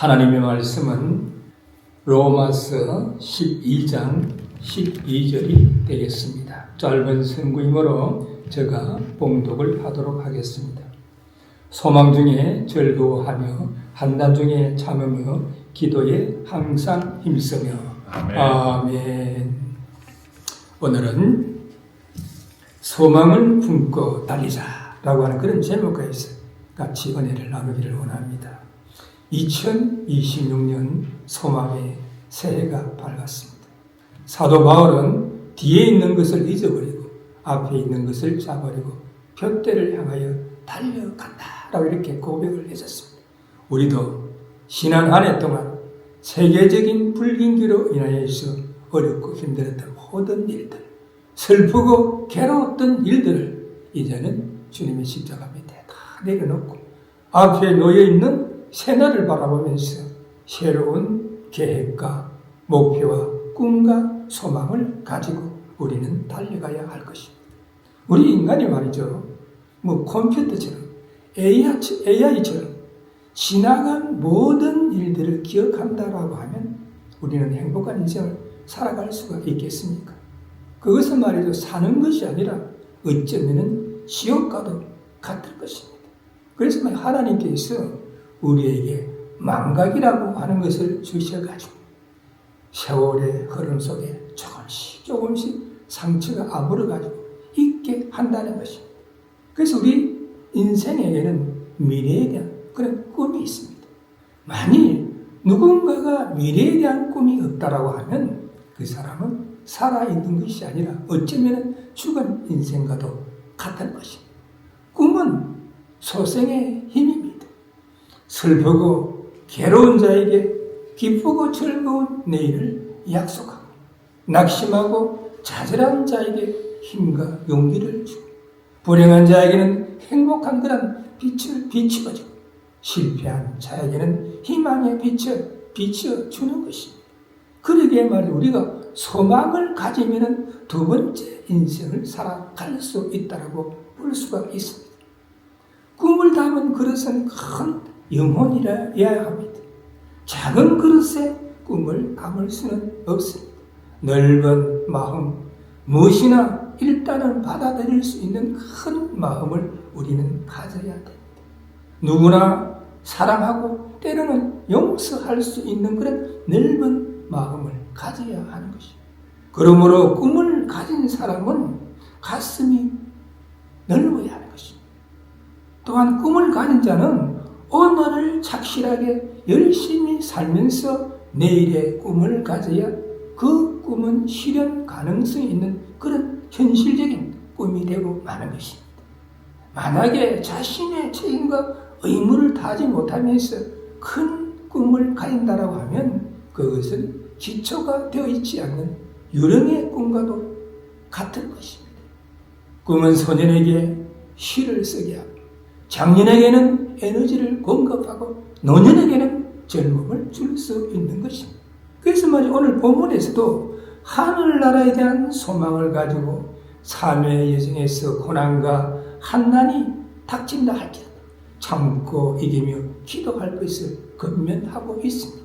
하나님의 말씀은 로마서 12장 12절이 되겠습니다. 짧은 선구이므로 제가 봉독을 하도록 하겠습니다. 소망 중에 즐거워하며 한탄 중에 참으며 기도에 항상 힘쓰며. 아멘. 아멘. 오늘은 소망을 품고 달리자라고 하는 그런 제목과 해서 같이 은혜를 나누기를 원합니다. 2026년 소망의 새해가 밝았습니다. 사도 바울은 뒤에 있는 것을 잊어버리고 앞에 있는 것을 잡아버리고 표대를 향하여 달려간다라고 이렇게 고백을 했었습니다. 우리도 신앙 한 해 동안 세계적인 불경기로 인하여서 어렵고 힘들었던 모든 일들, 슬프고 괴로웠던 일들을 이제는 주님의 십자가 밑에 다 내려놓고 앞에 놓여있는 새날을 바라보면서 새로운 계획과 목표와 꿈과 소망을 가지고 우리는 달려가야 할 것입니다. 우리 인간이 말이죠, 컴퓨터처럼 AI처럼 지나간 모든 일들을 기억한다라고 하면 우리는 행복한 인생을 살아갈 수가 있겠습니까? 그것은 말이죠, 사는 것이 아니라 어쩌면 지옥과도 같을 것입니다. 그래서 하나님께서 우리에게 망각이라고 하는 것을 주셔가지고 세월의 흐름 속에 조금씩 상처가 아물어가지고 있게 한다는 것입니다. 그래서 우리 인생에게는 미래에 대한 그런 꿈이 있습니다. 만일 누군가가 미래에 대한 꿈이 없다라고 하면 그 사람은 살아있는 것이 아니라 어쩌면 죽은 인생과도 같은 것입니다. 꿈은 소생의 힘입니다. 슬프고 괴로운 자에게 기쁘고 즐거운 내일을 약속하고 낙심하고 좌절한 자에게 힘과 용기를 주고 불행한 자에게는 행복한 그런 빛을 비추어주고 실패한 자에게는 희망의 빛을 비추어주는 것입니다. 그러기에 말이야 우리가 소망을 가지면 두 번째 인생을 살아갈 수 있다고 볼 수가 있습니다. 꿈을 담은 그릇은 큰 영혼이라야 합니다. 작은 그릇에 꿈을 담을 수는 없습니다. 넓은 마음, 무엇이나 일단은 받아들일 수 있는 큰 마음을 우리는 가져야 됩니다. 누구나 사랑하고 때로는 용서할 수 있는 그런 넓은 마음을 가져야 하는 것입니다. 그러므로 꿈을 가진 사람은 가슴이 넓어야 하는 것입니다. 또한 꿈을 가진 자는 오늘을 착실하게 열심히 살면서 내일의 꿈을 가져야 그 꿈은 실현 가능성이 있는 그런 현실적인 꿈이 되고 마는 것입니다. 만약에 자신의 책임과 의무를 다하지 못하면서 큰 꿈을 가진다라고 하면 그것은 기초가 되어 있지 않는 유령의 꿈과도 같은 것입니다. 꿈은 소년에게 시를 쓰게 하고 장년에게는 에너지를 공급하고 노년에게는 젊음을 줄 수 있는 것입니다. 그래서 말이죠, 오늘 본문에서도 하늘나라에 대한 소망을 가지고 삶의 여정에서 고난과 한난이 닥친다 할지라도 참고 이기며 기도할 것을 권면하고 있습니다.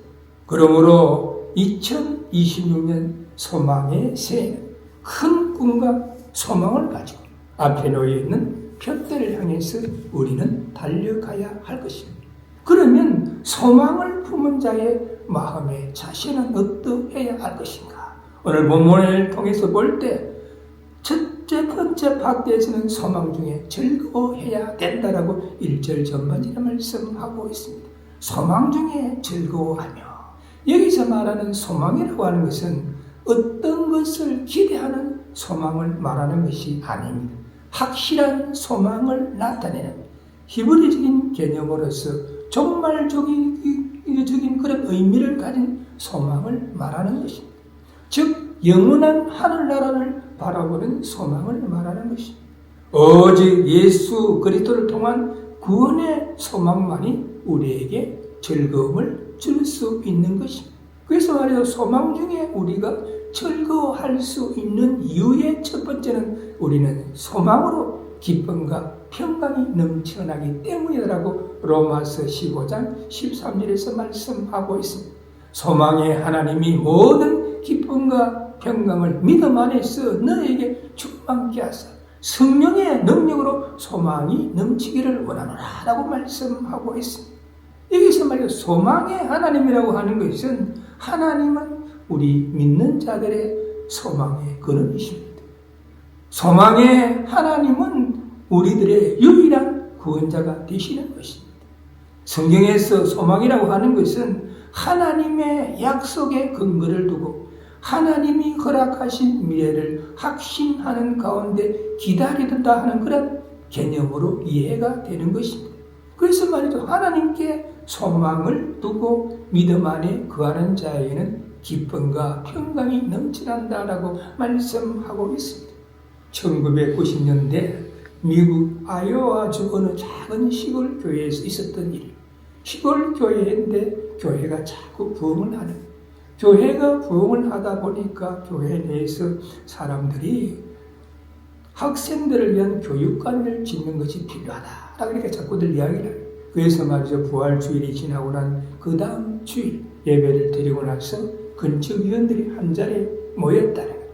그러므로 2026년 소망의 새해는 큰 꿈과 소망을 가지고 앞에 놓여있는 표대를 향해서 우리는 달려가야 할 것입니다. 그러면 소망을 품은 자의 마음의 자세는 어떠해야 할 것인가? 오늘 본문을 통해서 볼 때 첫째 번째 파트에서는 소망 중에 즐거워해야 된다라고 1절 전반전에 말씀하고 있습니다. 소망 중에 즐거워하며, 여기서 말하는 소망이라고 하는 것은 어떤 것을 기대하는 소망을 말하는 것이 아닙니다. 확실한 소망을 나타내는 히브리적인 개념으로서 종말적인 그런 의미를 가진 소망을 말하는 것입니다. 즉 영원한 하늘나라를 바라보는 소망을 말하는 것입니다. 오직 예수 그리스도를 통한 구원의 소망만이 우리에게 즐거움을 줄 수 있는 것입니다. 그래서 말이죠, 소망 중에 우리가 즐거워할 수 있는 이유의 첫 번째는 우리는 소망으로 기쁨과 평강이 넘쳐나기 때문이라고 로마서 15장 13절에서 말씀하고 있습니다. 소망의 하나님이 모든 기쁨과 평강을 믿음 안에서 너에게 충만케 하사 성령의 능력으로 소망이 넘치기를 원하노라라고 말씀하고 있습니다. 여기서 말이죠. 소망의 하나님이라고 하는 것은 하나님은 우리 믿는 자들의 소망의 근원이십니다. 소망의 하나님은 우리들의 유일한 구원자가 되시는 것입니다. 성경에서 소망이라고 하는 것은 하나님의 약속에 근거를 두고 하나님이 허락하신 미래를 확신하는 가운데 기다리다 하는 그런 개념으로 이해가 되는 것입니다. 그래서 말이죠. 하나님께 소망을 두고 믿음 안에 거하는 자에게는 기쁨과 평강이 넘쳐난다라고 말씀하고 있습니다. 1990년대 미국 아이오와주 어느 작은 시골 교회에서 있었던 일이에요. 시골 교회인데 교회가 자꾸 부흥을 하는, 교회가 부흥을 하다 보니까 교회 내에서 사람들이 학생들을 위한 교육관을 짓는 것이 필요하다. 그러니까 자꾸들 이야기를 해요. 그래서 말이죠. 부활주일이 지나고 난 그 다음 주일 예배를 드리고 나서 건축위원들이 한 자리에 모였다는 거예요.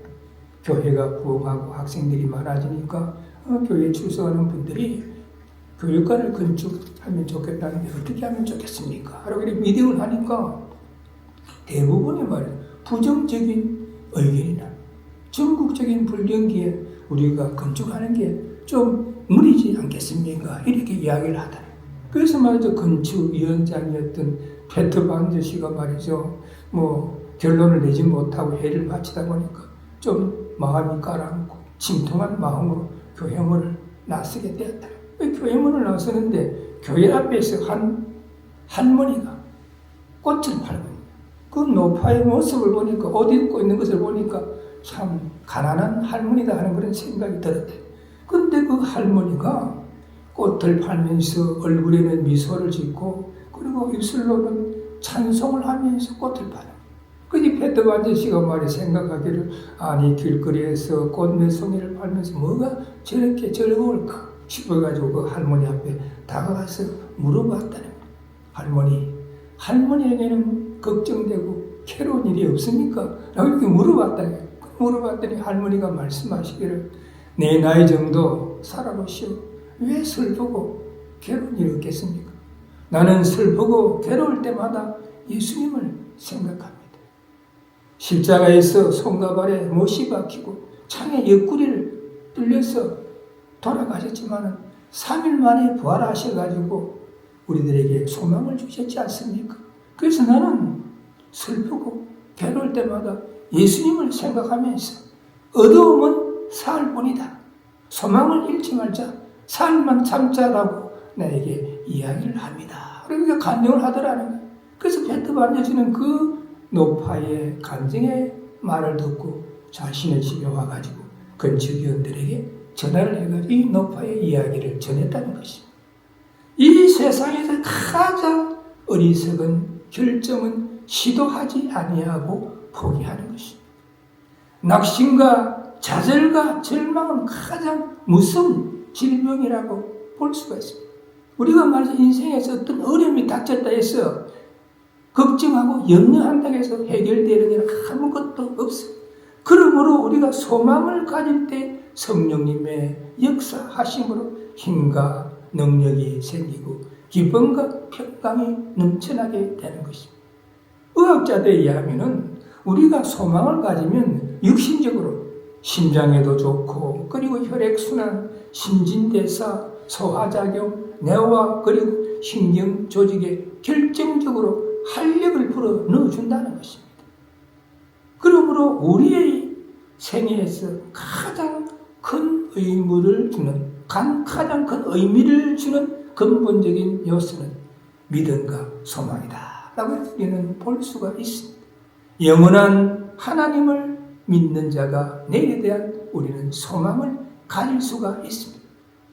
교회가 부흥하고 학생들이 많아지니까 교회에 출석하는 분들이 교육관을 건축하면 좋겠다는데 어떻게 하면 좋겠습니까? 라고 이렇게 미팅을 하니까 대부분이 말이에요. 부정적인 의견이 나. 전국적인 불경기에 우리가 건축하는 게 좀 무리지 않겠습니까? 이렇게 이야기를 하더라고요. 그래서 말이죠. 건축위원장이었던 페터 반저 씨가 말이죠. 결론을 내지 못하고 회의를 마치다 보니까 좀 마음이 가라앉고 침통한 마음으로 교회문을 나서게 되었다. 교회문을 나서는데 교회 앞에서 한 할머니가 꽃을 팔고 그 노파의 모습을 보니까, 옷 입고 있는 것을 보니까 참 가난한 할머니다 하는 그런 생각이 들었대. 근데 그 할머니가 꽃을 팔면서 얼굴에는 미소를 짓고 그리고 입술로는 찬송을 하면서 꽃을 팔아. 그니 페터 반저 씨가 말이 생각하기를 아니 길거리에서 꽃 몇 송이를 팔면서 뭐가 저렇게 즐거울까 싶어가지고 그 할머니 앞에 다가가서 물어봤다는 거예요. 할머니에게는 걱정되고 괴로운 일이 없습니까? 라고 이렇게 물어봤다는 거예요. 물어봤더니 할머니가 말씀하시기를 내 나이 정도 살아보시오. 왜 슬프고 괴로운 일이 없겠습니까? 나는 슬프고 괴로울 때마다 예수님을 생각합니다. 십자가에서 손과 발에 못이 박히고 창에 옆구리를 뚫려서 돌아가셨지만 3일 만에 부활하셔가지고 우리들에게 소망을 주셨지 않습니까? 그래서 나는 슬프고 괴로울 때마다 예수님을 생각하면서 어두움은 사흘 뿐이다. 소망을 잃지 말자. 사흘만 참자라고 나에게 이야기를 합니다. 그러니까 간증을 하더라는 거예요. 그래서 페터 반저 씨는 그 노파의 간증의 말을 듣고 자신의 집에 와가지고 건축위원들에게 전화를 해가지고 이 노파의 이야기를 전했다는 것입니다. 이 세상에서 가장 어리석은 결정은 시도하지 아니하고 포기하는 것입니다. 낙심과 좌절과 절망은 가장 무서운 질병이라고 볼 수가 있습니다. 우리가 말해서 인생에서 어떤 어려움이 닥쳤다 해서 걱정하고 염려한다고 해서 해결되는 일은 아무것도 없어요. 그러므로 우리가 소망을 가질 때 성령님의 역사하심으로 힘과 능력이 생기고 기쁨과 평강이 넘쳐나게 되는 것입니다. 의학자들에 의하면 우리가 소망을 가지면 육신적으로 심장에도 좋고 그리고 혈액순환, 신진대사, 소화작용, 뇌와 그리고 신경 조직에 결정적으로 활력을 불어 넣어준다는 것입니다. 그러므로 우리의 생애에서 가장 큰 의미를 주는 근본적인 요소는 믿음과 소망이다 라고 우리는 볼 수가 있습니다. 영원한 하나님을 믿는 자가 내일에 대한 우리는 소망을 가질 수가 있습니다.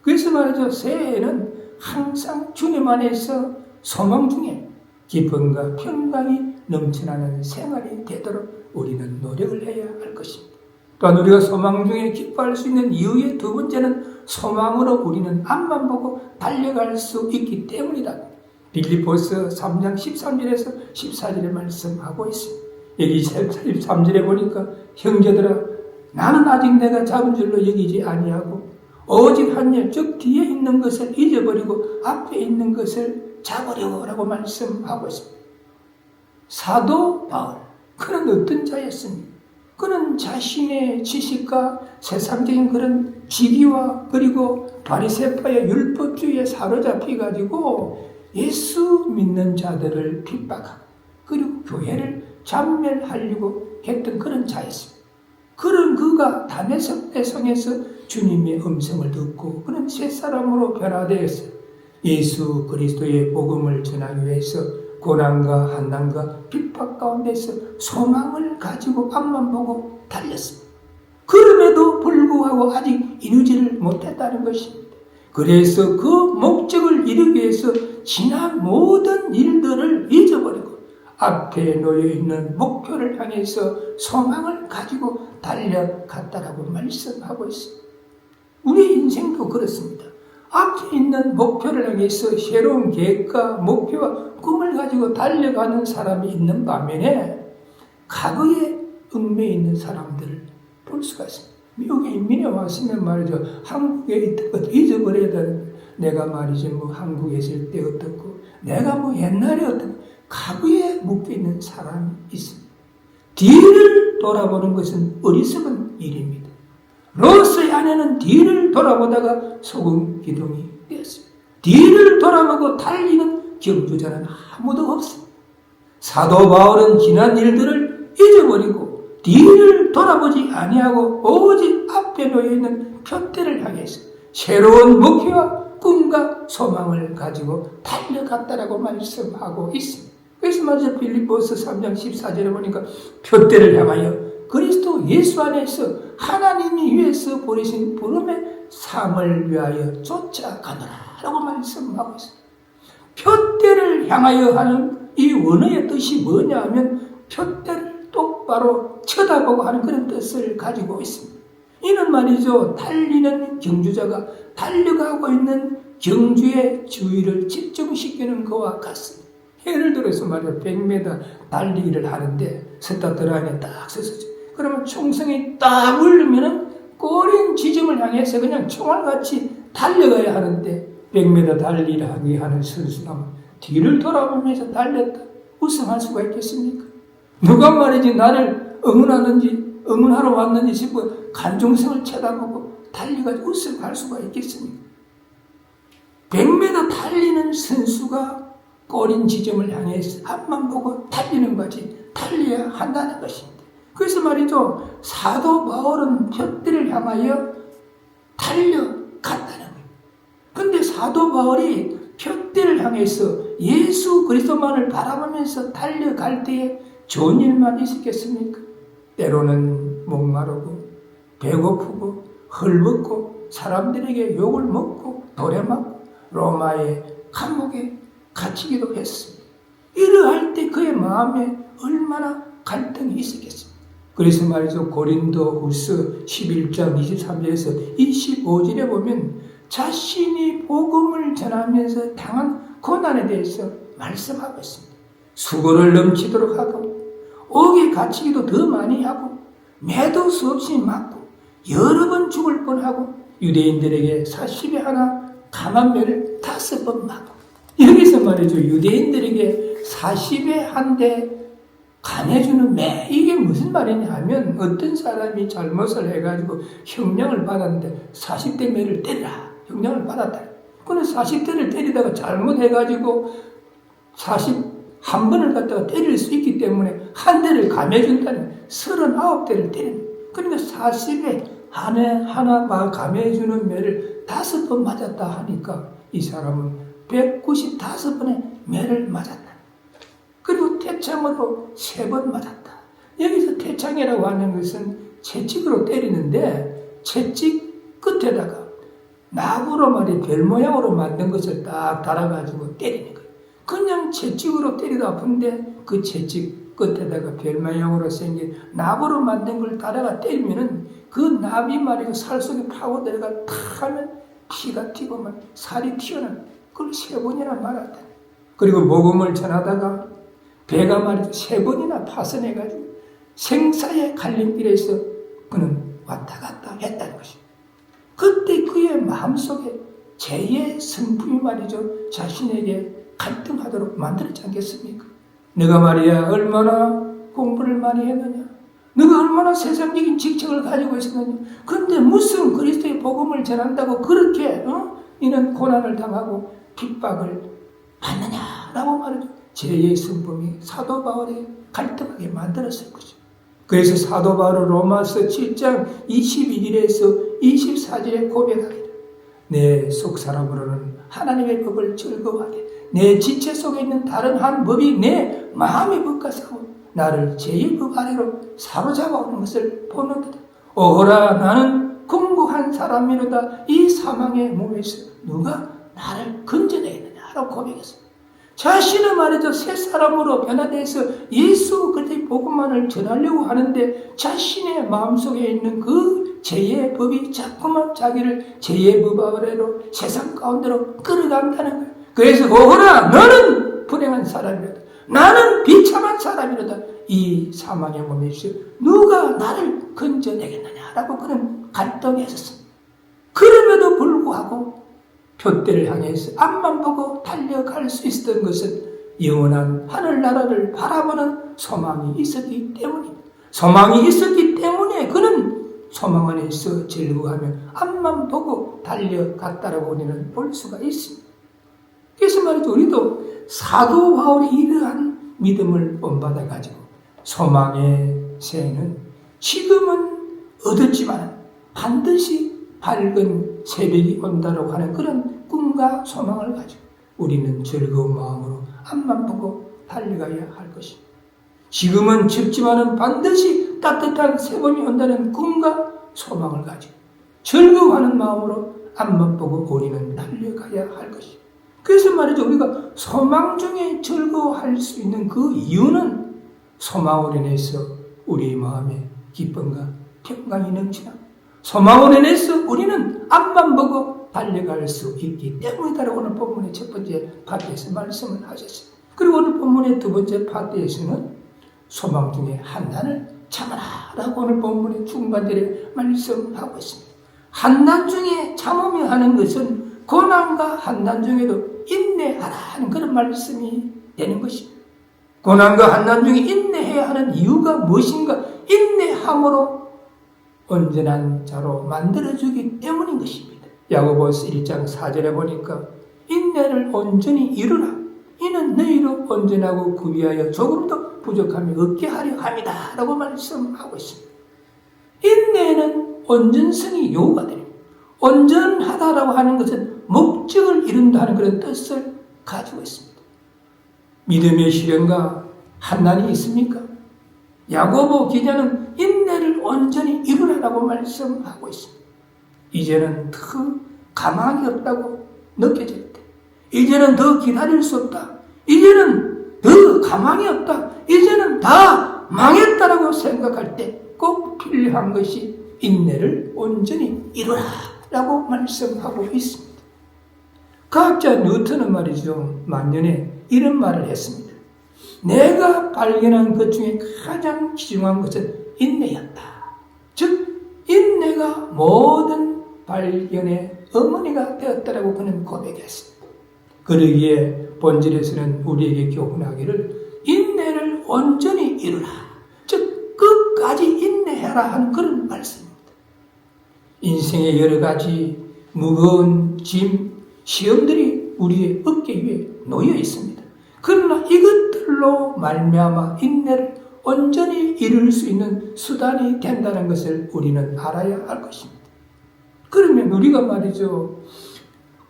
그래서 말이죠. 새해에는 항상 주님 안에서 소망 중에 기쁨과 평강이 넘쳐나는 생활이 되도록 우리는 노력을 해야 할 것입니다. 또한 우리가 소망 중에 기뻐할 수 있는 이유의 두 번째는 소망으로 우리는 앞만 보고 달려갈 수 있기 때문이다. 빌립보서 3장 13절에서 14절에 말씀하고 있습니다. 여기 13절에 보니까 형제들아 나는 아직 내가 잡은 줄로 여기지 아니하고 오직 한 일 즉 뒤에 있는 것을 잊어버리고 앞에 있는 것을 잡으려고 말씀하고 있습니다. 사도 바울 그는 어떤 자였습니까? 그는 자신의 지식과 세상적인 그런 지기와 그리고 바리새파의 율법주의에 사로잡혀가지고 예수 믿는 자들을 핍박하고 그리고 교회를 잔멸하려고 했던 그런 자였습니다. 그런 그가 다메섹 성에서 주님의 음성을 듣고 그는 새 사람으로 변화되었어요. 예수 그리스도의 복음을 전하기 위해서 고난과 한난과 핍박 가운데서 소망을 가지고 앞만 보고 달렸습니다. 그럼에도 불구하고 아직 이루지를 못했다는 것입니다. 그래서 그 목적을 이루기 위해서 지난 모든 일들을 잊어버리고 앞에 놓여있는 목표를 향해서 소망을 가지고 달려갔다라고 말씀하고 있습니다. 우리 인생도 그렇습니다. 앞에 있는 목표를 향해서 새로운 계획과 목표와 꿈을 가지고 달려가는 사람이 있는 반면에 과거에 얽매여 있는 사람들을 볼 수가 있습니다. 미국에 이민에 왔으면 말이죠. 한국에 있던 것 잊어버려야 되는데 내가 말이죠. 뭐 한국에 있을 때 어떻고 내가 뭐 옛날에 어떻고 과거에 묶여있는 사람이 있습니다. 뒤를 돌아보는 것은 어리석은 일입니다. 롯의 아내는 뒤를 돌아보다가 소금 기둥이 되었습니다. 뒤를 돌아보고 달리는 경주자는 아무도 없습니다. 사도 바울은 지난 일들을 잊어버리고 뒤를 돌아보지 아니하고 오직 앞에 놓여있는 표대를 향해서 새로운 목표와 꿈과 소망을 가지고 달려갔다라고 말씀하고 있습니다. 그래서 말이죠. 빌립보서 3장 14절에 보니까 표대를 향하여 그리스도 예수 안에서 하나님이 위해서 보내신 부름의 삶을 위하여 쫓아가노라 라고 말씀하고 있습니다. 표대를 향하여 하는 이 원어의 뜻이 뭐냐 하면 표대를 똑바로 쳐다보고 하는 그런 뜻을 가지고 있습니다. 이는 말이죠. 달리는 경주자가 달려가고 있는 경주의 주위를 집중시키는 것과 같습니다. 예를 들어서 말이야 100m 달리기를 하는데 스타트 라인에 딱 서서 그러면 총성이 딱 울리면은 꼬린 지점을 향해서 그냥 총알같이 달려가야 하는데 100m 달리기를 하게 하는 선수가 뒤를 돌아보면서 달렸다 우승할 수가 있겠습니까? 누가 말이지 나를 응원하러 왔는지 싶어 간종성을 쳐다보고 달려가지고 우승할 수가 있겠습니까? 100m 달리는 선수가 꼬린 지점을 향해서 앞만 보고 달리는 것이 달려야 한다는 것입니다. 그래서 말이죠. 사도 바울은 표대를 향하여 달려갔다는 거예요. 그런데 사도 바울이 표대를 향해서 예수 그리스도만을 바라보면서 달려갈 때에 좋은 일만 있었겠습니까? 때로는 목마르고 배고프고 헐벗고 사람들에게 욕을 먹고 돌에 맞고 로마의 감옥에 갇히기도 했습니다. 이러할 때 그의 마음에 얼마나 갈등이 있었겠습니까? 그래서 말이죠. 고린도 후서 11장 23절에서 25절에 보면 자신이 복음을 전하면서 당한 고난에 대해서 말씀하고 있습니다. 수고를 넘치도록 하고 옥에 갇히기도 더 많이 하고 매도 수없이 맞고 여러 번 죽을 뻔하고 유대인들에게 40에 하나 강한 매를 5번 맞고 여기서 말이죠. 유대인들에게 40에 한 대 간해주는 매 이게 무슨 말이냐 하면 어떤 사람이 잘못을 해가지고 형량을 받았는데 40대 매를 때리라 형량을 받았다. 그런데 40대를 때리다가 잘못해가지고 41번을 갖다가 때릴 수 있기 때문에 한 대를 감해준다는 39대를 때리는 그러니까 40에 하나 감해주는 매를 5번 맞았다 하니까 이 사람은 195번의 매를 맞았다. 그리고 태창으로 3번 맞았다. 여기서 태창이라고 하는 것은 채찍으로 때리는데 채찍 끝에다가 나구로 말이 별 모양으로 만든 것을 딱 달아가지고 때리는 거예요. 그냥 채찍으로 때리도 아픈데 그 채찍 끝에다가 별 모양으로 생긴 납으로 만든 걸 따다가 때리면은 그 납이 말이죠. 살 속에 파고 들어가 탁 하면 피가 튀고만 살이 튀어나와. 그걸 3번이나 말았다. 그리고 복음을 전하다가 배가 말이죠. 3번이나 파선해가지고 생사의 갈림길에서 그는 왔다 갔다 했다는 것입니다. 그때 그의 마음속에 죄의 성품이 말이죠. 자신에게 갈등하도록 만들었지 않겠습니까? 내가 말이야 얼마나 공부를 많이 했느냐, 너가 얼마나 세상적인 직책을 가지고 있었느냐, 그런데 무슨 그리스도의 복음을 전한다고 그렇게 이는 고난을 당하고 핍박을 받느냐라고 말이죠. 죄의 성품이 사도 바울이 갈등하게 만들었을 것이죠. 그래서 사도 바울은 로마서 7장 22절에서 24절에 고백하기를 내 속사람으로는 하나님의 법을 즐거워하게 내 지체 속에 있는 다른 한 법이 내 마음의 법과 싸워 나를 죄의 법 아래로 사로잡아오는 것을 보는도다. 오호라 나는 궁극한 사람이로다. 이 사망의 몸에서 누가 나를 건져내겠느냐라고 고백했습니다. 자신은 말이죠. 새 사람으로 변화돼서 예수 그리스도의 복음만을 전하려고 하는데 자신의 마음속에 있는 그 죄의 법이 자꾸만 자기를 죄의 법 아래로 세상 가운데로 끌어간다는 거예요. 그래서 오호라 너는 불행한 사람이로다. 나는 비참한 사람이로다. 이 사망의 몸에서 누가 나를 건져내겠느냐라고 그는 갈등했었습니다. 그럼에도 불구하고 표대를 향해서 앞만 보고 달려갈 수 있었던 것은 영원한 하늘나라를 바라보는 소망이 있었기 때문입니다. 소망이 있었기 때문에 그는 소망 안에서 즐거워하며 앞만 보고 달려갔다라고 우리는 볼 수가 있습니다. 그래서 말이죠. 우리도 사도 바울의 이러한 믿음을 본받아가지고 소망의 새는 지금은 얻었지만 반드시 밝은 새벽이 온다고 하는 그런 꿈과 소망을 가지고 우리는 즐거운 마음으로 앞만 보고 달려가야 할 것입니다. 지금은 춥지만은 반드시 따뜻한 새봄이 온다는 꿈과 소망을 가지고 즐거워하는 마음으로 앞만 보고 우리는 달려가야 할 것입니다. 그래서 말이죠. 우리가 소망 중에 즐거워할 수 있는 그 이유는 소망으로 인해서 우리의 마음에 기쁨과 평강이 넘치나 소망으로 인해서 우리는 앞만 보고 달려갈 수 있기 때문이다라고 오늘 본문의 첫 번째 파트에서 말씀을 하셨습니다. 그리고 오늘 본문의 두 번째 파트에서는 소망 중에 한난을 참아라라고 오늘 본문의 중반절에 말씀하고 있습니다. 한난 중에 참으며 하는 것은 고난과 한난 중에도 인내하라는 그런 말씀이 되는 것입니다. 고난과 한난 중에 인내해야 하는 이유가 무엇인가? 인내함으로 온전한 자로 만들어주기 때문인 것입니다. 야고보서 1장 4절에 보니까 인내를 온전히 이루라. 이는 너희로 온전하고 구비하여 조금도 부족함이 없게 하려 함이다 라고 말씀하고 있습니다. 인내는 온전성이 요구가 됩니다. 온전하다라고 하는 것은 목적을 이룬다는 그런 뜻을 가지고 있습니다. 믿음의 시련과 한난이 있습니까? 야고보 기자는 인내를 온전히 이루라고 말씀하고 있습니다. 이제는 더 가망이 없다고 느껴질 때, 이제는 더 기다릴 수 없다, 이제는 더 가망이 없다, 이제는 다 망했다라고 생각할 때 꼭 필요한 것이 인내를 온전히 이루라라고 말씀하고 있습니다. 과학자 뉴턴은 말이죠, 만년에 이런 말을 했습니다. 내가 발견한 것 중에 가장 귀중한 것은 인내였다. 즉 인내가 모든 발견의 어머니가 되었다라고 그는 고백했습니다. 그러기에 본질에서는 우리에게 교훈하기를 인내를 온전히 이루라. 즉 끝까지 인내해라 하는 그런 말씀입니다. 인생의 여러 가지 무거운 짐, 시험들이 우리의 어깨 위에 놓여 있습니다. 그러나 이것들로 말미암아 인내를 온전히 이룰 수 있는 수단이 된다는 것을 우리는 알아야 할 것입니다. 그러면 우리가 말이죠,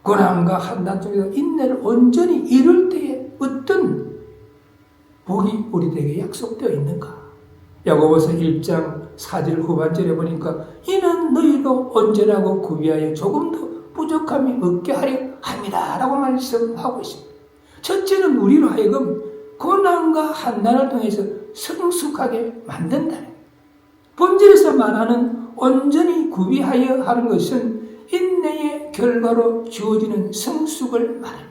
고난과 한난 중에서 인내를 온전히 이룰 때에 어떤 복이 우리에게 약속되어 있는가? 야고보서 1장 4절 후반절에 보니까 이는 너희도 온전하고 구비하여 조금도 부족함이 없게 하려 합니다 라고 말씀하고 있습니다. 첫째는 우리로 하여금 고난과 한난을 통해서 성숙하게 만든다는 거예요. 본질에서 말하는 온전히 구비하여 하는 것은 인내의 결과로 주어지는 성숙을 말합니다.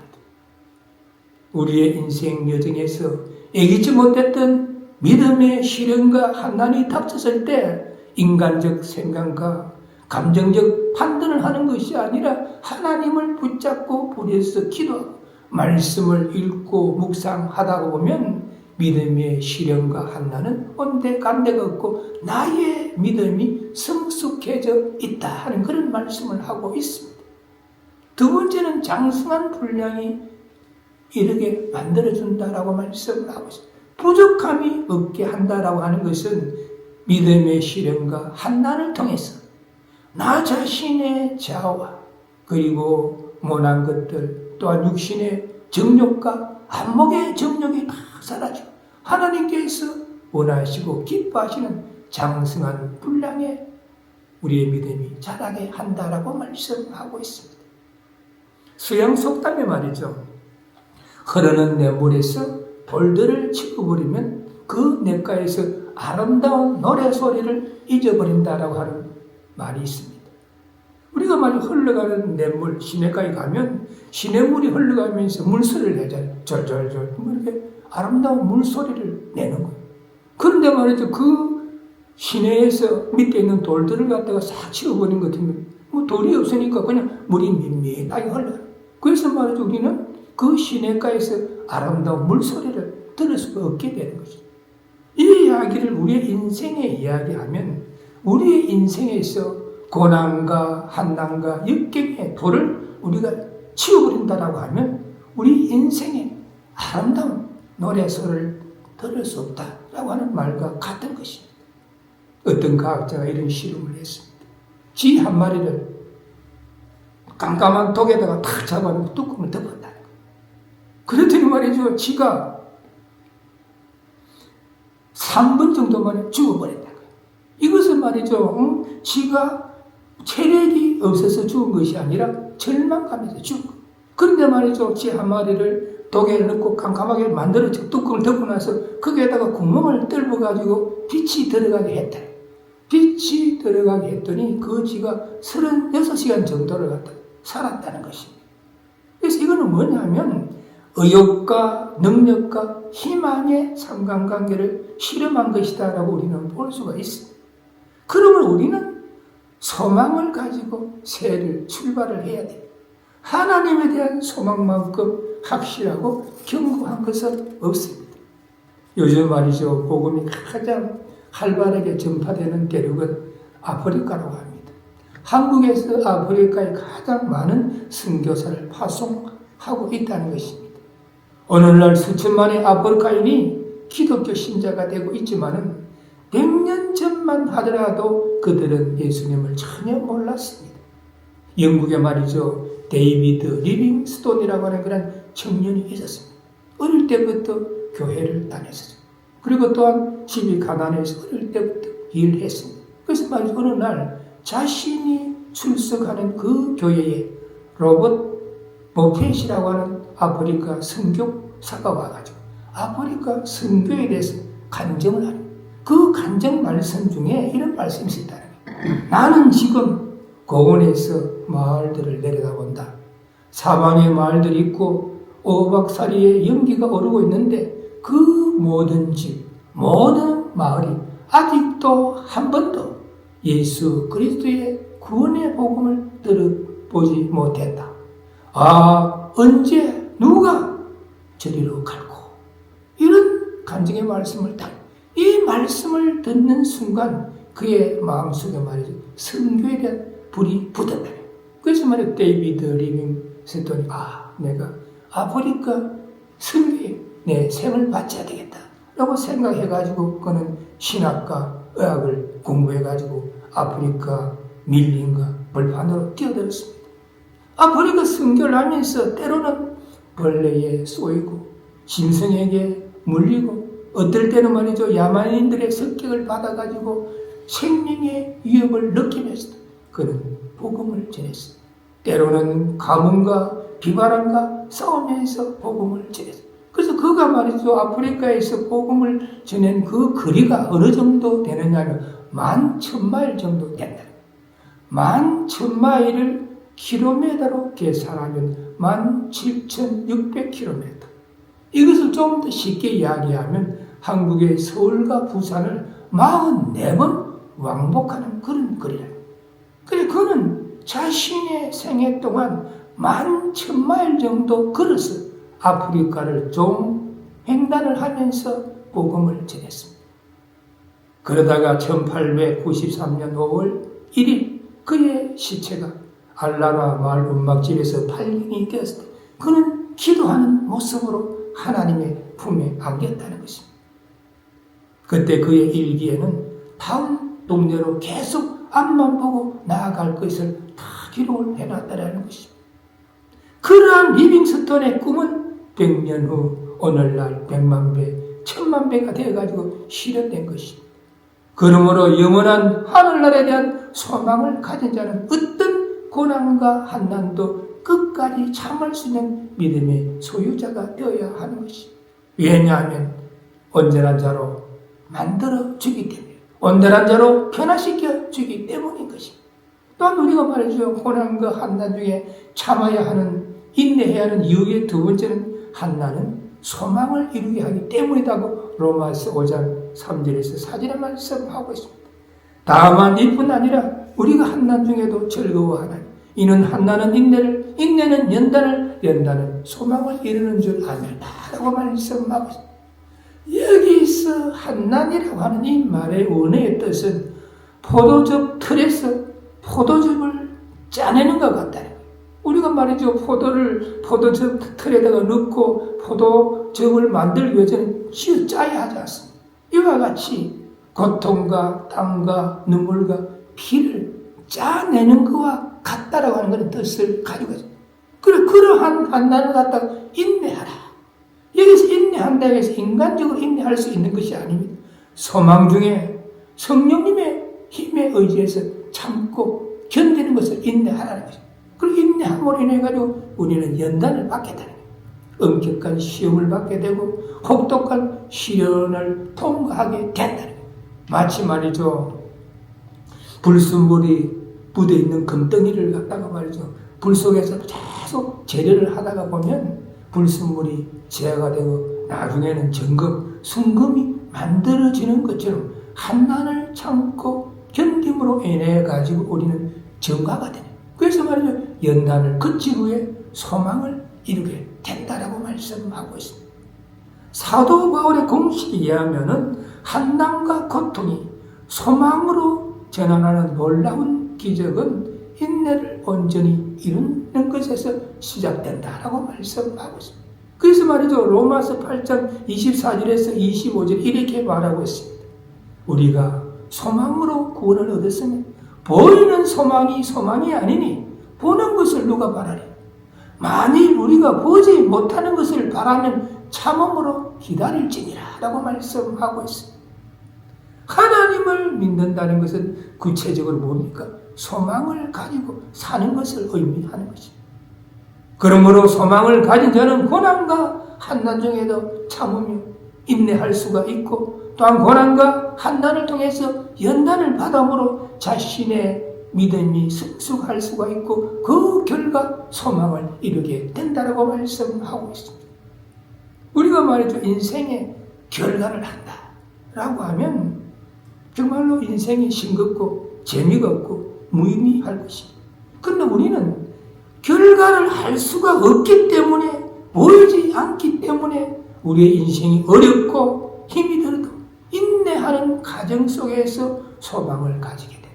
우리의 인생 여정에서 예기치 못했던 믿음의 시련과 환난이 닥쳤을 때 인간적 생각과 감정적 판단을 하는 것이 아니라 하나님을 붙잡고 불에서 기도하고 말씀을 읽고 묵상하다 보면 믿음의 시련과 환난은 온데간데가 없고 나의 믿음이 성숙해져 있다 하는 그런 말씀을 하고 있습니다. 두 번째는 장성한 분량이 이르게 만들어준다라고 말씀을 하고 있습니다. 부족함이 없게 한다라고 하는 것은 믿음의 시련과 환난을 통해서 나 자신의 자아와 그리고 모난 것들 또한 육신의 정욕과 안목의 정욕이 다 사라지고 하나님께서 원하시고 기뻐하시는 장성한 분량의 우리의 믿음이 자라게 한다라고 말씀하고 있습니다. 수양 속담에 말이죠. 흐르는 냇물에서 돌들을 치워버리면 그 냇가에서 아름다운 노래소리를 잊어버린다라고 하는 말이 있습니다. 우리가 만약 흘러가는 냇물, 시냇가에 가면 시냇물이 흘러가면서 물소리를 내잖아요. 절절절 이렇게 아름다운 물소리를 내는 거예요. 그런데 말이죠. 그 시내에서 밑에 있는 돌들을 갖다가 싹 치워버린 것 같으면 뭐 돌이 없으니까 그냥 물이 밋밋하게 흘러가요. 그래서 말이죠. 우리는 그 시냇가에서 아름다운 물소리를 들을 수가 없게 되는 거죠. 이 이야기를 우리의 인생에 이야기하면 우리의 인생에서 고난과 한난과 역경의 돌을 우리가 치워버린다라고 하면 우리 인생에 아름다운 노래소리를 들을 수 없다라고 하는 말과 같은 것입니다. 어떤 과학자가 이런 실험을 했습니다. 쥐 한 마리를 깜깜한 독에다가 탁 잡아놓고 뚜껑을 덮었다는 거예요. 그랬더니 말이죠. 쥐가 3분 정도 만에 죽어버렸다는 거예요. 이것은 말이죠. 쥐가 체력이 없어서 죽은 것이 아니라 절망감에서 죽은 거예요. 그런데 말이죠. 쥐 한 마리를 독에 넣고 깜깜하게 만들어 뚜껑을 덮고 나서 거기에다가 구멍을 뚫어가지고 빛이 들어가게 했다. 빛이 들어가게 했더니 그 쥐가 36시간 정도를 갖다 살았다는 것입니다. 그래서 이거는 뭐냐면 의욕과 능력과 희망의 상관관계를 실험한 것이다라고 우리는 볼 수가 있습니다. 그러면 우리는 소망을 가지고 출발을 해야 됩니다. 하나님에 대한 소망만큼 확실하고 견고한 것은 없습니다. 요즘 말이죠. 복음이 가장 활발하게 전파되는 대륙은 아프리카라고 합니다. 한국에서 아프리카에 가장 많은 선교사를 파송하고 있다는 것입니다. 오늘날 수천만의 아프리카인이 기독교 신자가 되고 있지만은 100년 전만 하더라도 그들은 예수님을 전혀 몰랐습니다. 영국에 말이죠. 데이비드 리빙스톤이라고 하는 그런 청년이 있었습니다. 어릴 때부터 교회를 다녔었죠. 그리고 또한 집이 가난해서 어릴 때부터 일을 했습니다. 그래서 말이죠. 어느 날 자신이 출석하는 그 교회에 로버트 모펫이라고 하는 아프리카 선교사가 와가지고 아프리카 선교에 대해서 간증을 하는 그 간증 말씀 중에 이런 말씀이 있다는 거예요. 나는 지금 고원에서 마을들을 내려다본다. 사방에 마을들이 있고 오박사리에 연기가 오르고 있는데 그 모든 집, 모든 마을이 아직도 한 번도 예수 그리스도의 구원의 복음을 들어보지 못했다. 언제 누가 저리로 갈고 이런 간증의 말씀을 이 말씀을 듣는 순간 그의 마음속에 말이죠. 선교에 대한 불이 붙었다. 그래서 말이죠. 데이비드 리빙스톤이 내가 아프리카 선교에 내 생을 바쳐야 되겠다 라고 생각해가지고 그는 신학과 의학을 공부해가지고 아프리카 밀림과 벌판으로 뛰어들었습니다. 아프리카 선교를 하면서 때로는 벌레에 쏘이고 짐승에게 물리고 어떨 때는 말이죠. 야만인들의 습격을 받아가지고 생명의 위협을 느끼면서 그는 복음을 전했습니다. 때로는 가뭄과 비바람과 싸우면서 복음을 전했습니다. 그래서 그가 말이죠. 아프리카에서 복음을 전한 그 거리가 어느 정도 되느냐면 11,000마일 정도 된다. 11,000마일을 킬로미터로 계산하면 17,600km. 이것을 좀 더 쉽게 이야기하면 한국의 서울과 부산을 44번 왕복하는 그런 거리라. 그래, 그는 자신의 생애 동안 11,000마일 정도 걸어서 아프리카를 좀 횡단을 하면서 복음을 전했습니다. 그러다가 1893년 5월 1일 그의 시체가 알라라 마을 음악집에서 발견이 되었을 때 그는 기도하는 모습으로 하나님의 품에 안겼다는 것입니다. 그때 그의 일기에는 다음 동네로 계속 앞만 보고 나아갈 것을 다 기록을 해놨다는 것입니다. 그러한 리빙스턴의 꿈은 100년 후 오늘날 100만 배, 1000만 배가 되어가지고 실현된 것입니다. 그러므로 영원한 하늘나라에 대한 소망을 가진 자는 어떤 고난과 한난도 끝까지 참을 수 있는 믿음의 소유자가 되어야 하는 것입니다. 왜냐하면 온전한 자로 만들어 주기 때문에, 온전한 자로 변화시켜 주기 때문인 것입니다. 또한 우리가 말해줘요. 고난과 한난 중에 참아야 하는, 인내해야 하는 이유의 두 번째는 한난은 소망을 이루게 하기 때문이라고 로마서 5장 3절에서 4절에 말씀하고 있습니다. 다만 이뿐 아니라 우리가 한난 중에도 즐거워하나니 이는 한난은 인내를, 인내는 연단을, 연단은 소망을 이루는 줄 아밀다 라고 말씀하고 있습니다. 여기서 한난이라고 하는 이 말의 원어의 뜻은 포도즙 틀에서 포도즙을 짜내는 것 같다는 거예요. 우리가 말이죠. 포도즙 틀에다가 넣고 포도즙을 만들기 위해서는 쥐어짜야 하지 않습니다. 이와 같이 고통과 땀과 눈물과 피를 짜내는 것과 같다라고 하는 그런 뜻을 가지고 있습니다. 그러한 한난을 갖다가 인내하라. 여기서 인내한다 해서 인간적으로 인내할 수 있는 것이 아닙니다. 소망 중에 성령님의 힘에 의지해서 참고 견디는 것을 인내하라는 것입니다. 그리고 인내함으로 인해 가지고 우리는 연단을 받게 되는 거예요. 엄격한 시험을 받게 되고 혹독한 시련을 통과하게 된다는 거예요. 마치 말이죠. 불순물이 묻어 있는 금덩이를 갖다가 말이죠. 불 속에서 계속 재료를 하다가 보면 불순물이 제어가 되고 나중에는 정금, 순금이 만들어지는 것처럼 한난을 참고 견딤으로 인해 가지고 우리는 정화가 되는. 그래서 말이죠. 연단을 거친 후에 소망을 이루게 된다라고 말씀하고 있습니다. 사도 바울의 공식에 의하면은 한난과 고통이 소망으로 전환하는 놀라운 기적은 인내를 온전히 이루는 것에서 시작된다라고 말씀하고 있습니다. 그래서 말이죠. 로마서 8장 24절에서 25절 이렇게 말하고 있습니다. 우리가 소망으로 구원을 얻었으면 보이는 소망이 아니니 보는 것을 누가 바라리. 만일 우리가 보지 못하는 것을 바라면 참음으로 기다릴지니라 라고 말씀하고 있습니다. 하나님을 믿는다는 것은 구체적으로 뭡니까? 소망을 가지고 사는 것을 의미하는 것입니다. 그러므로 소망을 가진 자는 고난과 한난 중에도 참으며 인내할 수가 있고 또한 고난과 한난을 통해서 연단을 받음으로 자신의 믿음이 성숙할 수가 있고 그 결과 소망을 이루게 된다고 말씀하고 있습니다. 우리가 말이죠. 인생의 결과를 한다라고 하면 정말로 인생이 싱겁고 재미가 없고 무의미할 것입니다. 그런데 우리는 결과를 할 수가 없기 때문에 보이지 않기 때문에 우리의 인생이 어렵고 힘이 들어도 인내하는 과정 속에서 소망을 가지게 됩니다.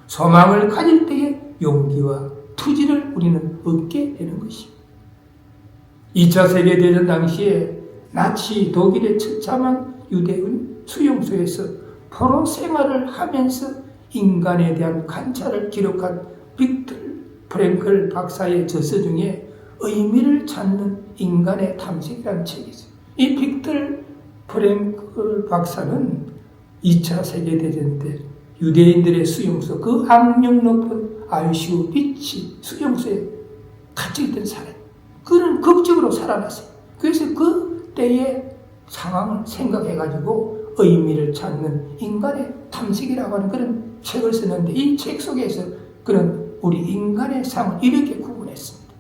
소망을 가질 때에 용기와 투지를 우리는 얻게 되는 것입니다. 2차 세계대전 당시에 나치 독일의 처참한 유대인 수용소에서 포로 생활을 하면서 인간에 대한 관찰을 기록한 빅터 프랭클 박사의 저서 중에 의미를 찾는 인간의 탐색이라는 책이 있어요. 이 빅터 프랭클 박사는 2차 세계대전 때 유대인들의 수용소, 그 악명 높은 아우슈비츠 수용소에 갇혀있던 사람, 그는 극적으로 살아났어요. 그래서 그 그때의 상황을 생각해가지고 의미를 찾는 인간의 탐색이라고 하는 그런 책을 썼는데, 이 책 속에서 그런 우리 인간의 삶을 이렇게 구분했습니다.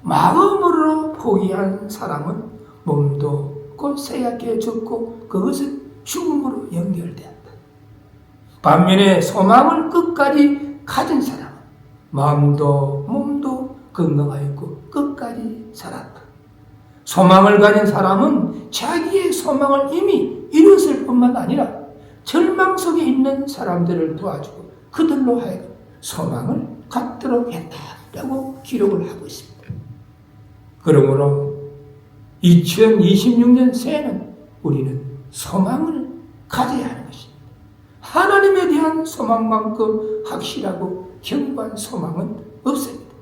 마음으로 포기한 사람은 몸도 곧 쇠약해 죽고 그것은 죽음으로 연결되었다. 반면에 소망을 끝까지 가진 사람은 마음도 몸도 건강하였고 끝까지 살았다. 소망을 가진 사람은 자기의 소망을 이미 이뤘을 뿐만 아니라 절망 속에 있는 사람들을 도와주고 그들로 하여금 소망을 갖도록 했다라고 기록을 하고 있습니다. 그러므로 2026년 새해는 우리는 소망을 가져야 하는 것입니다. 하나님에 대한 소망만큼 확실하고 견고한 소망은 없습니다.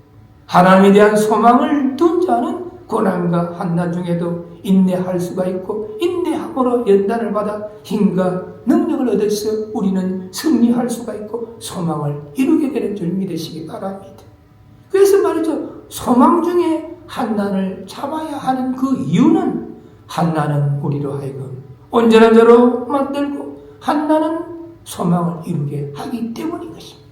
하나님에 대한 소망을 둔 자는 고난과 환난 중에도 인내할 수가 있고, 인내함으로 연단을 받아 힘과 능력을 얻어서 우리는 승리할 수가 있고 소망을 이루게 되는 줄 믿으시기 바랍니다. 그래서 말이죠, 소망 중에 환난을 참아야 하는 그 이유는, 환난은 우리로 하여금 온전한 자로 만들고 환난은 소망을 이루게 하기 때문인 것입니다.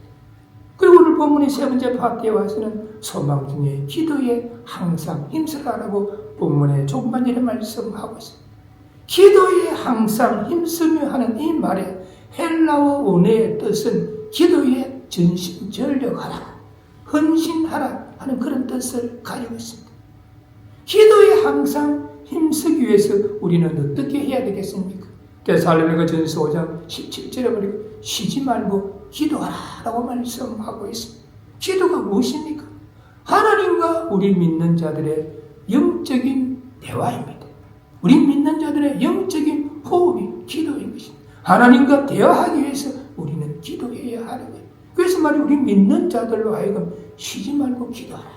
그리고 오늘 본문의 세 번째 파트에 와서는 소망 중에 기도에 항상 힘쓰라라고 본문의 조금만 전에 말씀하고 있습니다. 기도에 항상 힘쓰며 하는 이 말의 헬라어 원어의 뜻은 기도에 전심전력하라, 헌신하라 하는 그런 뜻을 가지고 있습니다. 기도에 항상 힘쓰기 위해서 우리는 어떻게 해야 되겠습니까? 데살로니가 전서 5장 17절에 보니까 쉬지 말고 기도하라라고 말씀하고 있습니다. 기도가 무엇입니까? 하나님과 우리 믿는 자들의 영적인 대화입니다. 우리 믿는 자들의 영적인 호흡이 기도인 것입니다. 하나님과 대화하기 위해서 우리는 기도해야 하는 거예요. 그래서 말이야, 우리 믿는 자들로 하여금 쉬지 말고 기도하라.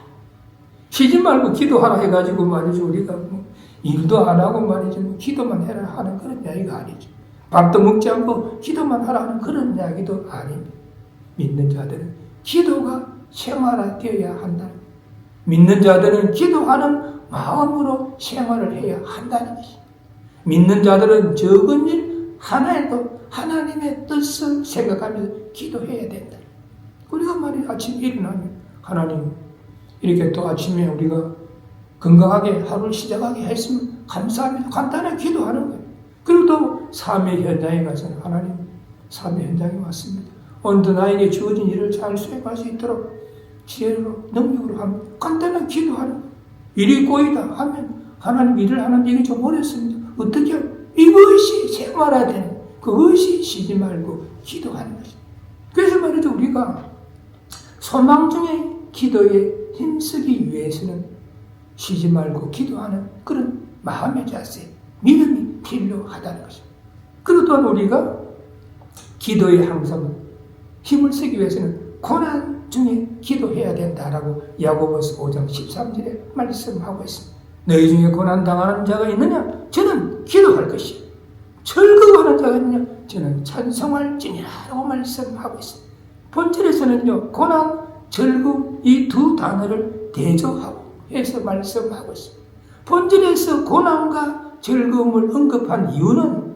쉬지 말고 기도하라 해가지고 말이죠, 우리가 뭐 일도 안 하고 말이죠, 뭐 기도만 해라 하는 그런 이야기가 아니죠. 밥도 먹지 않고 기도만 하라 하는 그런 이야기도 아닙니다. 믿는 자들은 기도가 생활화되어야 한다. 믿는 자들은 기도하는 마음으로 생활을 해야 한다는 것입니다. 믿는 자들은 적은 일 하나에도 하나님의 뜻을 생각하면서 기도해야 된다. 우리가 말이야, 아침에 일어나면 하나님, 이렇게 또 아침에 우리가 건강하게 하루를 시작하게 했으면 감사합니다. 간단하게 기도하는 거예요. 그리고 또 삶의 현장에 가서는 하나님, 삶의 현장에 왔습니다. 오늘도 나에게 주어진 일을 잘 수행할 수 있도록 지혜로, 능력으로 하면 간단한 기도하는 거예요. 일이 꼬이다 하면 하나님, 일을 하는 일이 좀 어렵습니다. 어떻게 해요? 이것이 생활화되는, 그것이 쉬지 말고 기도하는 것입니다. 그래서 말이죠, 우리가 소망 중에 기도에 힘쓰기 위해서는 쉬지 말고 기도하는 그런 마음의 자세, 믿음이 필요하다는 것입니다. 그리고 또한 우리가 기도에 항상 힘을 쓰기 위해서는 고난 중에 기도해야 된다라고 야고보서 5장 13절에 말씀하고 있습니다. 너희 중에 고난 당하는 자가 있느냐? 저는 기도할 것이요. 즐거워하는 자가 있느냐? 저는 찬송할지니라라고 말씀하고 있습니다. 본절에서는요, 고난, 즐거움 이 두 단어를 대조하고 해서 말씀하고 있습니다. 본절에서 고난과 즐거움을 언급한 이유는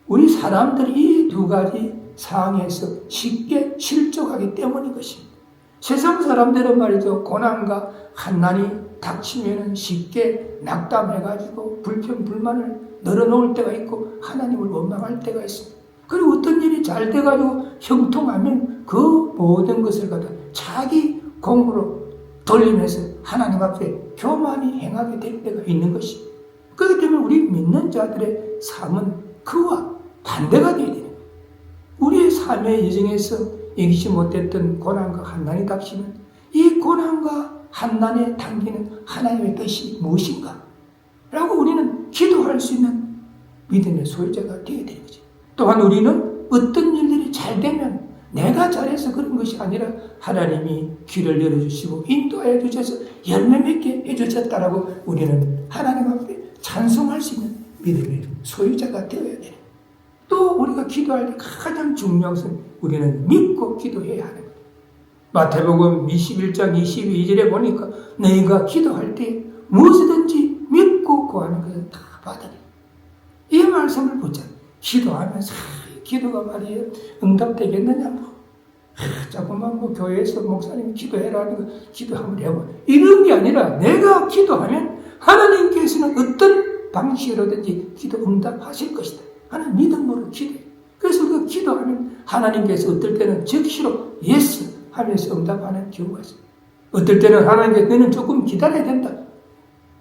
우리 사람들이 이 두 가지 상황에서 쉽게 실족하기 때문인 것입니다. 세상 사람들은 말이죠, 고난과 환난이 닥치면 쉽게 낙담해가지고 불평, 불만을 늘어놓을 때가 있고 하나님을 원망할 때가 있습니다. 그리고 어떤 일이 잘 돼가지고 형통하면 그 모든 것을 갖다 자기 공으로 돌리면서 하나님 앞에 교만히 행하게 될 때가 있는 것입니다. 그렇기 때문에 우리 믿는 자들의 삶은 그와 반대가 되어야 됩니다. 우리의 삶의 여정에서 이기지 못했던 고난과 환난이 닥치면 이 고난과 환난에 담기는 하나님의 뜻이 무엇인가? 라고 우리는 기도할 수 있는 믿음의 소유자가 되어야 되는 거죠. 또한 우리는 어떤 일들이 잘 되면 내가 잘해서 그런 것이 아니라 하나님이 길을 열어주시고 인도하여 주셔서 열매 맺게 해주셨다라고 우리는 하나님 앞에 찬송할 수 있는 믿음의 소유자가 되어야 돼요. 또 우리가 기도할 때 가장 중요한 것은 우리는 믿고 기도해야 하는 거예요. 마태복음 21장 22절에 보니까 너희가 기도할 때 무엇이든지 믿고 구하는 것은 다 받으리. 이 말씀을 보자. 기도하면서 기도가 말이에요. 응답되겠느냐 뭐. 자꾸만 뭐 교회에서 목사님이 기도해라 하는 거 기도 한번 해봐. 이런 게 아니라 내가 기도하면 하나님께서는 어떤 방식으로든지 기도 응답하실 것이다 하는 믿음으로 기도해. 그래서 우리가 기도하면 하나님께서 어떨 때는 즉시로 예스 하면서 응답하는 경우가 있어요. 어떨 때는 하나님께서 너는 조금 기다려야 된다.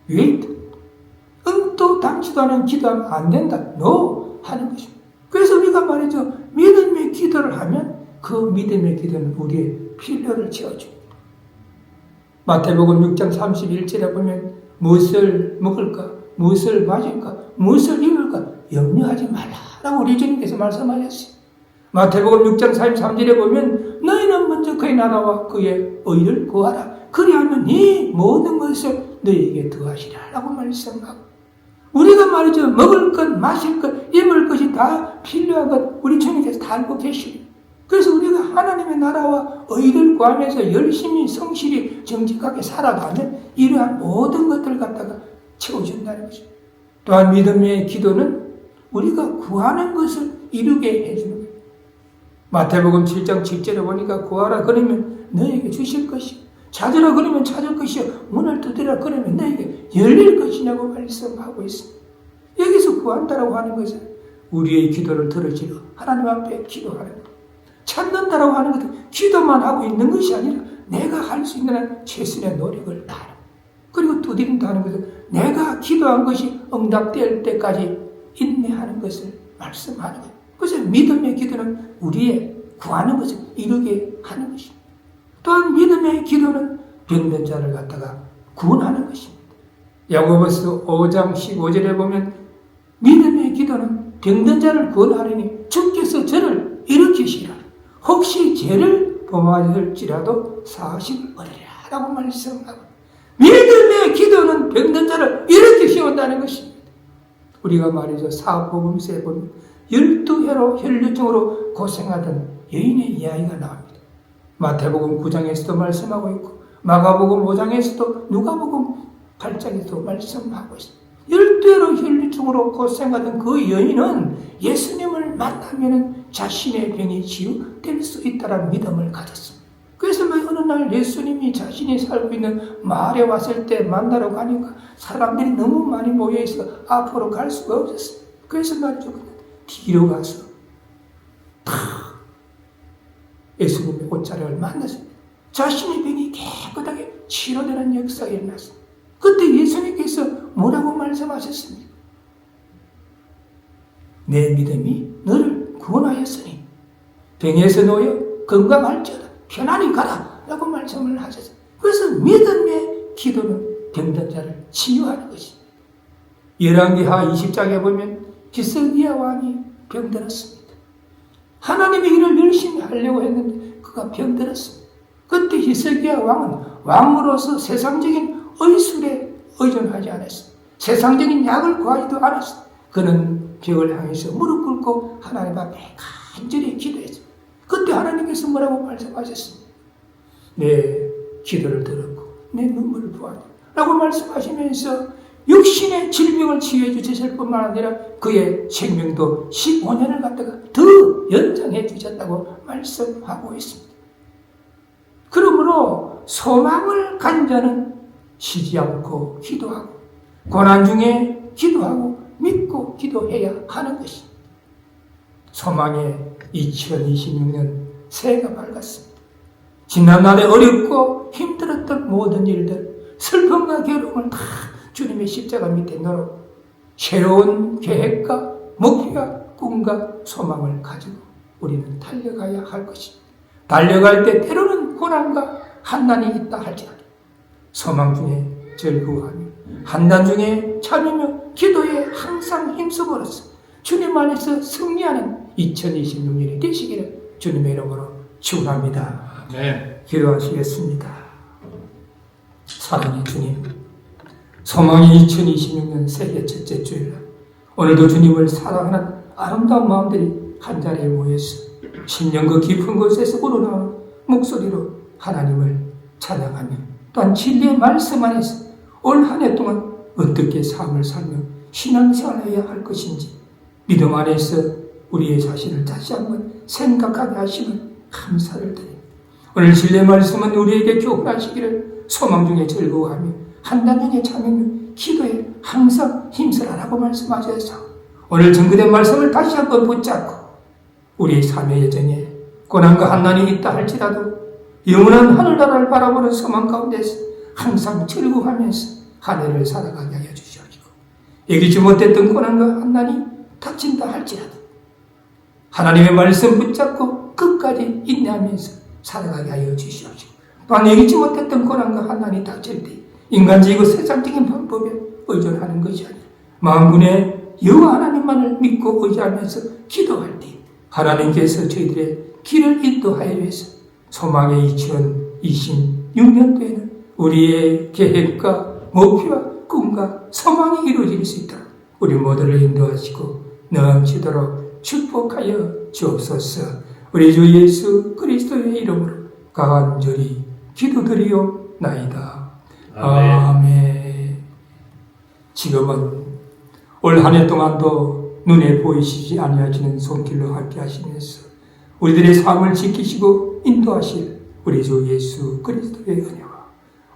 wait. 또 당치도 않은 기도하면 안 된다. no 하는 것입니다. 그래서 우리가 말이죠. 믿음의 기도를 하면 그 믿음의 기도는 우리의 필요를 채워줍니다. 마태복음 6장 31절에 보면 무엇을 먹을까? 무엇을 마실까? 무엇을 입을까? 염려하지 말라라고 우리 주님께서 말씀하셨어요. 마태복음 6장 43절에 보면 너희는 먼저 그의 나라와 그의 의를 구하라. 그리하면 이 모든 것을 너희에게 더하시라라고 말씀하고 우리가 말이죠. 먹을 것, 마실 것, 입을 것이 다 필요한 것 우리 주님께서 다 알고 계시고 그래서 우리가 하나님의 나라와 의를 구하면서 열심히 성실히 정직하게 살아가면 이러한 모든 것들을 갖다가 채워준다는 거죠. 또한 믿음의 기도는 우리가 구하는 것을 이루게 해주는 거예요. 마태복음 7장 7절에 보니까 구하라 그러면 너에게 주실 것이요. 찾으라 그러면 찾을 것이요. 문을 두드리라 그러면 너에게 열릴 것이냐고 말씀하고 있습니다. 여기서 구한다라고 하는 것은 우리의 기도를 들으시러 하나님 앞에 기도하는 것. 찾는다라고 하는 것은 기도만 하고 있는 것이 아니라 내가 할 수 있는 한 최선의 노력을 다하는 그리고 두드린다는 것은 내가 기도한 것이 응답될 때까지 인내하는 것을 말씀하는 거예요. 그래서 믿음의 기도는 우리의 구하는 것을 이루게 하는 것입니다. 또한 믿음의 기도는 병든 자를 갖다가 구원하는 것입니다. 야고보서 5장 15절에 보면 믿음의 기도는 병든 자를 구원하리니 주께서 저를 일으키시라. 혹시 죄를 범하였을지라도 사하심을 얻으리라 라고 말씀하고 믿음의 기도는 병든 자를 일으키시온다는 것입니다. 우리가 말이죠. 사복음서에 보면 12해로 혈류증으로 고생하던 여인의 이야기가 나옵니다. 마태복음 9장에서도 말씀하고 있고 마가복음 5장에서도 누가복음 8장에서도 말씀하고 있습니다. 12해로 혈류증으로 고생하던 그 여인은 예수님을 만나면 자신의 병이 치유될 수 있다는 믿음을 가졌습니다. 그래서 어느 날 예수님이 자신이 살고 있는 마을에 왔을 때 만나러 가니까 사람들이 너무 많이 모여있어 앞으로 갈 수가 없었어요. 그래서 말이죠. 뒤로 가서 예수님의 옷자락을 만났습니다. 자신의 병이 깨끗하게 치료되는 역사가 일어났습니다. 그때 예수님께서 뭐라고 말씀하셨습니까? 내 믿음이 너를 구원하였으니 병에서 놓여 건강할지어다 편안히 가라 라고 말씀을 하셨어요. 그래서 믿음의 기도는 병든 자를 치유하는 것입니다. 열왕기하 20장에 보면 히스기야 왕이 병들었습니다. 하나님의 일을 열심히 하려고 했는데 그가 병들었습니다. 그때 히스기야 왕은 왕으로서 세상적인 의술에 의존하지 않았습니다. 세상적인 약을 구하지도 않았습니다. 그는 벽을 향해서 무릎 꿇고 하나님 앞에 간절히 기도했습니다. 그때 하나님께서 뭐라고 말씀하셨습니다. 내 기도를 들었고 내 눈물을 보았다 라고 말씀하시면서 육신의 질병을 치유해 주셨을 뿐만 아니라 그의 생명도 15년을 갖다가 더 연장해 주셨다고 말씀하고 있습니다. 그러므로 소망을 가진 자는 쉬지 않고 기도하고 고난 중에 기도하고 믿고 기도해야 하는 것입니다. 소망의 2026년 새해가 밝았습니다. 지난날에 어렵고 힘들었던 모든 일들, 슬픔과 괴로움을 다 주님의 십자가 밑에 넣어 새로운 계획과 목표와 꿈과 소망을 가지고 우리는 달려가야 할 것입니다. 달려갈 때 때로는 고난과 한난이 있다 할지라도 소망 중에 즐거워하며 한난 중에 참으며 기도에 항상 힘써버렸어 주님 안에서 승리하는 2026년이 되시기를 주님의 이름으로 축원합니다. 네. 기도하시겠습니다. 사랑의 주님, 소망의 2026년 새해 첫째 주일 오늘도 주님을 사랑하는 아름다운 마음들이 한자리에 모여서 신령 그 깊은 곳에서 우러나오는 목소리로 하나님을 찬양하며 또한 진리의 말씀 안에서 올 한 해 동안 어떻게 삶을 살며 신앙생활해야 할 것인지 믿음 안에서 우리의 자신을 다시 한번 생각하게 하시는 감사를 드립니다. 오늘 진리의 말씀은 우리에게 교훈하시기를 소망 중에 즐거워하며 한단 중에 참으며 기도에 항상 힘쓰라라고 말씀하셔서 오늘 증거된 말씀을 다시 한번 붙잡고 우리의 삶의 여정에 고난과 한난이 있다 할지라도 영원한 하늘나라를 바라보는 소망 가운데서 항상 즐거워하면서 한 해를 살아가게 하여 주시옵시고 이기지 못했던 고난과 한난이 닥친다 할지라도 하나님의 말씀 붙잡고 끝까지 인내하면서 살아가게 하여 주시옵시고 또한 이기지 못했던 고난과 한난이 닥칠 때 인간적이고 세상적인 방법에 의존하는 것이 아니라 만군의 여호와 하나님만을 믿고 의지하면서 기도할 때 하나님께서 저희들의 길을 인도하여 주셔서 소망의 2026년도에는 우리의 계획과 목표와 꿈과 소망이 이루어질 수 있도록 우리 모두를 인도하시고 넘치도록 축복하여 주옵소서. 우리 주 예수 그리스도의 이름으로 간절히 기도드리옵나이다. 아멘. 지금은 올 한 해 동안도 눈에 보이시지 아니하시는 손길로 함께 하시면서 우리들의 삶을 지키시고 인도하실 우리 주 예수 그리스도의 은혜와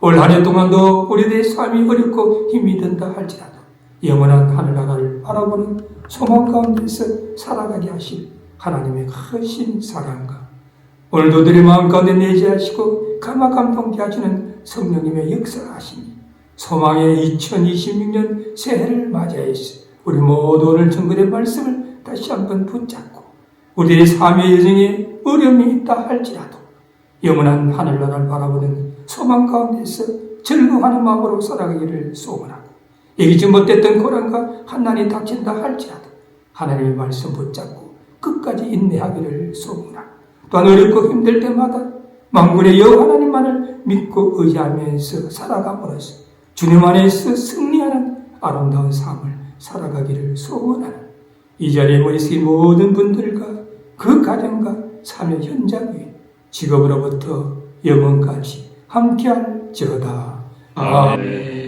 올 한 해 동안도 우리들의 삶이 어렵고 힘이 든다 할지라도 영원한 하늘나라를 바라보는 소망 가운데서 살아가게 하실 하나님의 크신 사랑과 오늘도 우리의 마음 가운데 내재하시고 감화감동케 하시는 성령님의 역사하시니 소망의 2026년 새해를 맞이하여서 우리 모두 오늘 증거된 말씀을 다시 한번 붙잡고 우리의 삶의 여정에 어려움이 있다 할지라도 영원한 하늘나라를 바라보는 소망 가운데서 즐거워하는 마음으로 살아가기를 소원하고 이기지 못했던 고난과 한난이 닥친다 할지라도 하나님의 말씀 붙잡고 끝까지 인내하기를 소원하고 또한 어렵고 힘들 때마다 만군의 여호와 하나님만을 믿고 의지하면서 살아감으로써 주님 안에서 승리하는 아름다운 삶을 살아가기를 소원하는 이 자리에 모이신 모든 분들과 그 가정과 삶의 현장 위에 직업으로부터 영원까지 함께할지어다. 아멘.